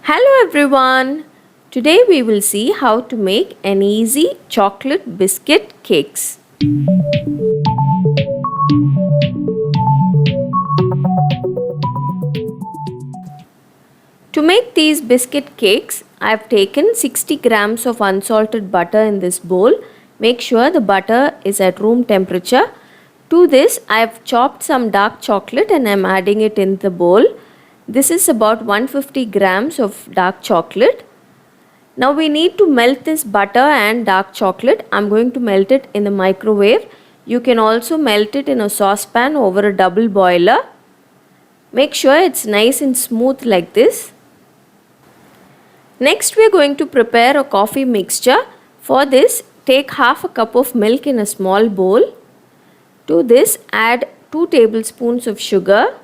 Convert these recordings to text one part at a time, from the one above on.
Hello everyone! Today we will see how to make an easy chocolate biscuit cakes. To make these biscuit cakes, I have taken 60 grams of unsalted butter in this bowl. Make sure the butter is at room temperature. To this, I have chopped some dark chocolate and I am adding it in the bowl. This is about 150 grams of dark chocolate. Now we need to melt this butter and dark chocolate. I'm going to melt it in the microwave. You can also melt it in a saucepan over a double boiler. Make sure it's nice and smooth like this. Next we are going to prepare a coffee mixture. For this, take half a cup of milk in a small bowl. To this, add 2 tablespoons of sugar.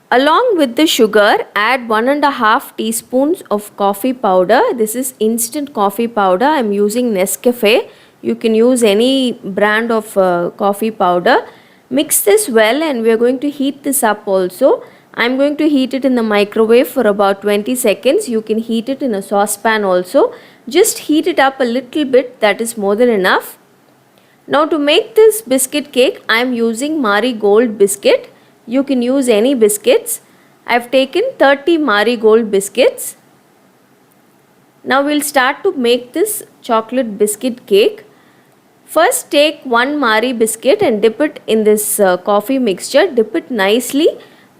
Along with the sugar, add 1.5 teaspoons of coffee powder. This is instant coffee powder. I am using Nescafe. You can use any brand of coffee powder. Mix this well and we are going to heat this up also. I am going to heat it in the microwave for about 20 seconds. You can heat it in a saucepan also. Just heat it up a little bit, that is more than enough. Now to make this biscuit cake, I am using Marie Gold biscuit. You can use any biscuits. I have taken 30 Marie Gold biscuits. Now we will start to make this chocolate biscuit cake. First take one Marie biscuit and dip it in this coffee mixture. Dip it nicely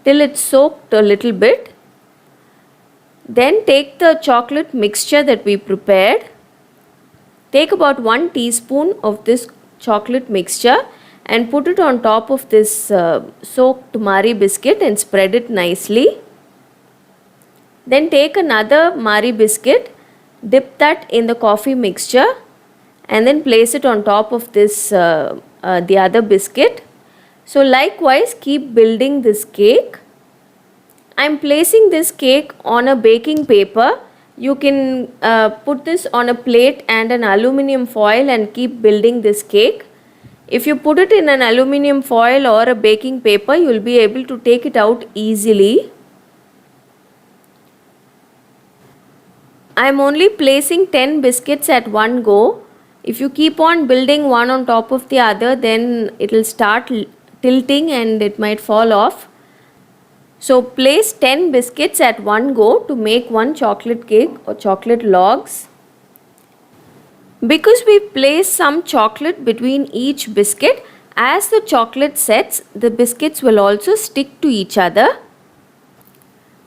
till it's soaked a little bit. Then take the chocolate mixture that we prepared. Take about 1 teaspoon of this chocolate mixture and put it on top of this soaked Marie biscuit and spread it nicely. Then take another Marie biscuit, dip that in the coffee mixture and then place it on top of this the other biscuit. So likewise keep building this cake. I am placing this cake on a baking paper. You can put this on a plate and an aluminium foil and keep building this cake. If you put it in an aluminium foil or a baking paper, you will be able to take it out easily. I am only placing 10 biscuits at one go. If you keep on building one on top of the other, then it will start tilting and it might fall off. So place 10 biscuits at one go to make one chocolate cake or chocolate logs. Because we place some chocolate between each biscuit, as the chocolate sets, the biscuits will also stick to each other.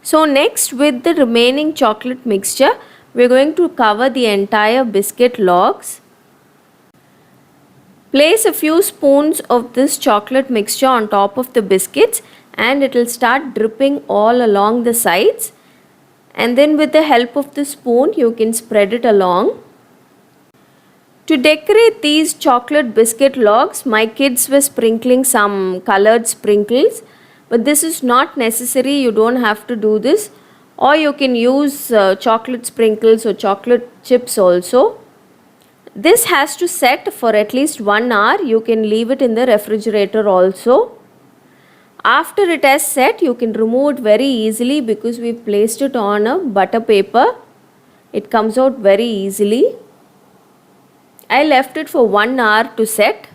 So next, with the remaining chocolate mixture, we are going to cover the entire biscuit logs. Place a few spoons of this chocolate mixture on top of the biscuits and it will start dripping all along the sides. And then with the help of the spoon, you can spread it along. To decorate these chocolate biscuit logs, my kids were sprinkling some colored sprinkles. But this is not necessary, you don't have to do this. Or you can use chocolate sprinkles or chocolate chips also. This has to set for at least 1 hour. You can leave it in the refrigerator also. After it has set, you can remove it very easily because we placed it on a butter paper. It comes out very easily. I left it for 1 hour to set.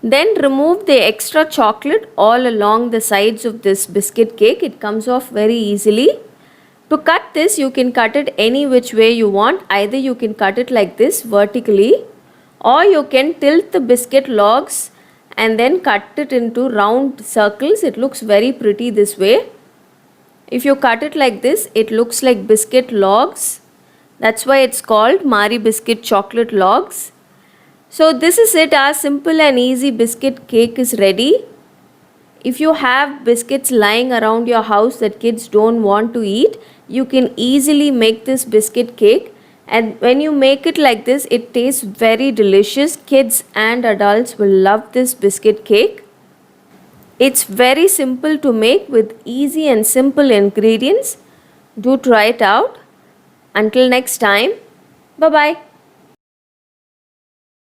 Then remove the extra chocolate all along the sides of this biscuit cake. It comes off very easily. To cut this, you can cut it any which way you want. Either you can cut it like this vertically or you can tilt the biscuit logs and then cut it into round circles. It looks very pretty this way. If you cut it like this, it looks like biscuit logs. That's why it's called Marie Biscuit chocolate logs. So this is it. Our simple and easy biscuit cake is ready. If you have biscuits lying around your house that kids don't want to eat, you can easily make this biscuit cake. And when you make it like this, it tastes very delicious. Kids and adults will love this biscuit cake. It's very simple to make with easy and simple ingredients. Do try it out. Until next time, bye-bye.